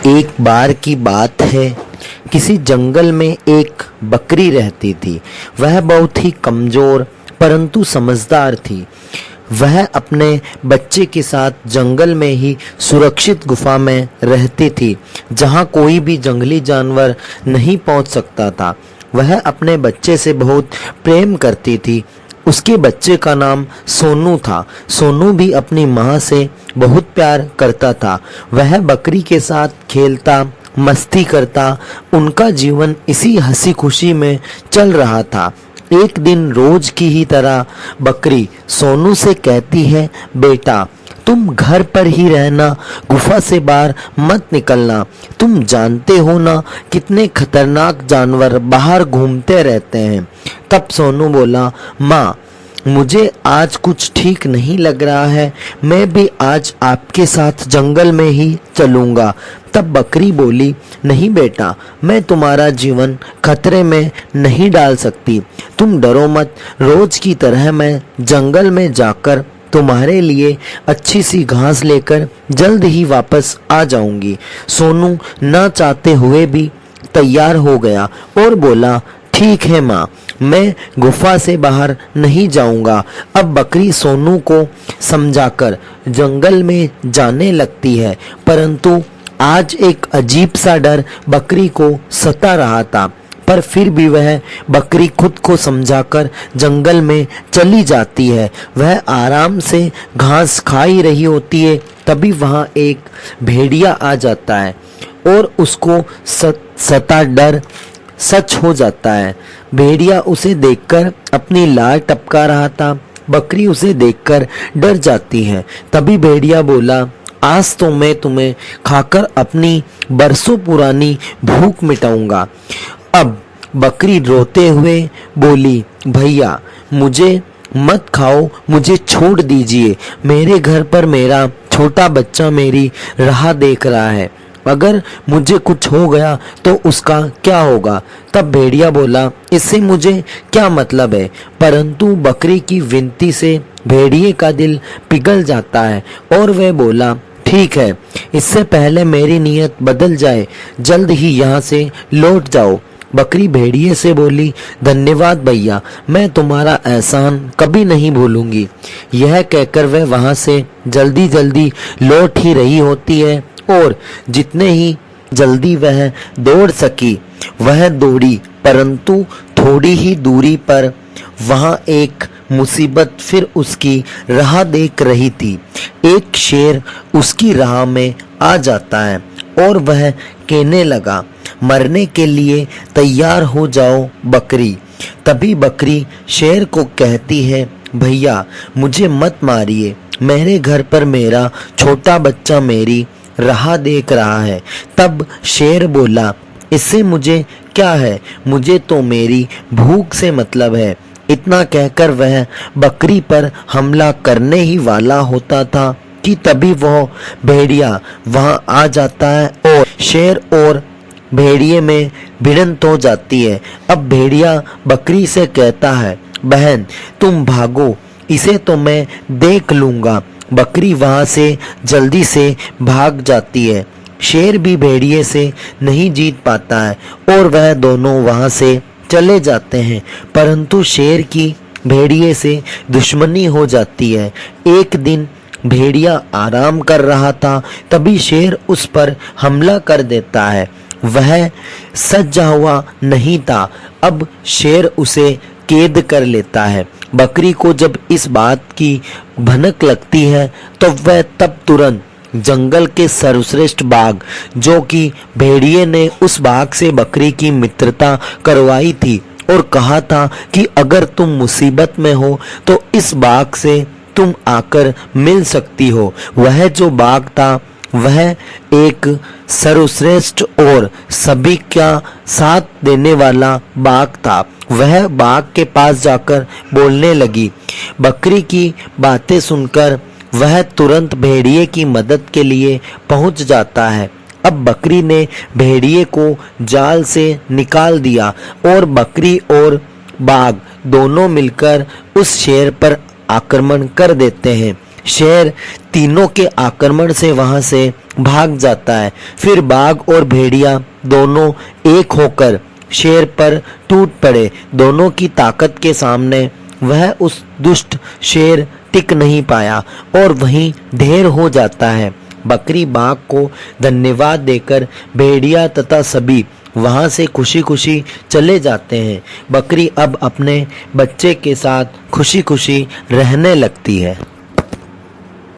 एक बार की बात है, किसी जंगल में एक बकरी रहती थी। वह बहुत ही कमजोर परंतु समझदार थी। वह अपने बच्चे के साथ जंगल में ही सुरक्षित गुफा में रहती थी, जहां कोई भी जंगली जानवर नहीं पहुंच सकता था। वह अपने बच्चे से बहुत प्रेम करती थी। उसके बच्चे का नाम सोनू था। सोनू भी अपनी माँ से बहुत प्यार करता था। वह बकरी के साथ खेलता, मस्ती करता। उनका जीवन इसी हंसी खुशी में चल रहा था। एक दिन रोज की ही तरह बकरी सोनू से कहती है, बेटा तुम घर पर ही रहना, गुफा से बाहर मत निकलना। तुम जानते हो ना कितने खतरनाक जानवर बाहर घूमते रहते हैं। तब सोनू बोला, माँ मुझे आज कुछ ठीक नहीं लग रहा है, मैं भी आज आपके साथ जंगल में ही चलूंगा। तब बकरी बोली, नहीं बेटा, मैं तुम्हारा जीवन खतरे में नहीं डाल सकती। तुम डरो मत, रोज की तरह मैं जंगल में जाकर तुम्हारे लिए अच्छी सी घास लेकर जल्द ही वापस आ जाऊंगी। सोनू न चाहते हुए भी तैयार हो गया और बोला, ठीक है माँ, मैं गुफा से बाहर नहीं जाऊंगा। अब बकरी सोनू को समझाकर जंगल में जाने लगती है, परंतु आज एक अजीब सा डर बकरी को सता रहा था। पर फिर भी वह बकरी खुद को समझाकर जंगल में चली जाती है। वह आराम से घास खा ही रही होती है, तभी वहां एक भेड़िया आ जाता है और उसको सता डर सच हो जाता है। भेड़िया उसे देखकर अपनी लार टपका रहा था। बकरी उसे देखकर डर जाती है। तभी भेड़िया बोला, आज तो मैं तुम्हें खाकर अपनी बरसों पुरानी भूख मिटाऊंगा। अब बकरी रोते हुए बोली, भैया मुझे मत खाओ, मुझे छोड़ दीजिए। मेरे घर पर मेरा छोटा बच्चा मेरी राह देख रहा है। अगर मुझे कुछ हो गया तो उसका क्या होगा? तब भेड़िया बोला, इससे मुझे क्या मतलब है? परंतु बकरी की विनती से भेड़िए का दिल पिघल जाता है और वह बोला, ठीक है, इससे पहले मेरी नीयत बदल जाए, जल्द ही यहाँ से लौट जाओ। बकरी भेड़िए से बोली, धन्यवाद भैया, मैं तुम्हारा एहसान कभी नहीं भूलूंगी। यह कहकर वह वहां से जल्दी जल्दी लौट ही रही होती है और जितने ही जल्दी वह दौड़ सकी वह दौड़ी, परंतु थोड़ी ही दूरी पर वहां एक मुसीबत फिर उसकी राह देख रही थी। एक शेर उसकी राह में आ जाता है और वह कहने लगा, मरने के लिए तैयार हो जाओ बकरी। तभी बकरी शेर को कहती है, भैया मुझे मत मारिए, मेरे घर पर मेरा छोटा बच्चा मेरी राह देख रहा है। तब शेर बोला, इससे मुझे क्या है, मुझे तो मेरी भूख से मतलब है। इतना कहकर वह बकरी पर हमला करने ही वाला होता था कि तभी वह भेड़िया वहां आ जाता है और शेर और भेड़िए में भिड़ंत हो जाती है। अब भेड़िया बकरी से कहता है, बहन तुम भागो, इसे तो मैं देख लूंगा। बकरी वहां से जल्दी से भाग जाती है। शेर भी भेड़िए से नहीं जीत पाता है और वह दोनों वहां से चले जाते हैं, परंतु शेर की भेड़िए से दुश्मनी हो जाती है। एक दिन भेड़िया आराम कर रहा था, तभी शेर उस पर हमला कर देता है। वह सजा हुआ नहीं था। अब शेर उसे कैद कर लेता है। बकरी को जब इस बात की भनक लगती है तो वह तब तुरंत जंगल के सर्वश्रेष्ठ बाघ, जो कि भेड़िए ने उस बाघ से बकरी की मित्रता करवाई थी और कहा था कि अगर तुम मुसीबत में हो तो इस बाघ से तुम आकर मिल सकती हो, वह जो बाघ था वह एक सर्वश्रेष्ठ और सभी का साथ देने वाला बाघ था। वह बाघ के पास जाकर बोलने लगी। बकरी की बातें सुनकर वह तुरंत भेड़िए की मदद के लिए पहुंच जाता है। अब बकरी ने भेड़िए को जाल से निकाल दिया और बकरी और बाघ दोनों मिलकर उस शेर पर आक्रमण कर देते हैं। शेर तीनों के आक्रमण से वहां से भाग जाता है। फिर बाघ और भेड़िया दोनों एक होकर शेर पर टूट पड़े। दोनों की ताकत के सामने वह उस दुष्ट शेर टिक नहीं पाया और वहीं ढेर हो जाता है। बकरी बाघ को धन्यवाद देकर भेड़िया तथा सभी वहां से खुशी खुशी चले जाते हैं। बकरी अब अपने बच्चे के साथ खुशी खुशी रहने लगती है।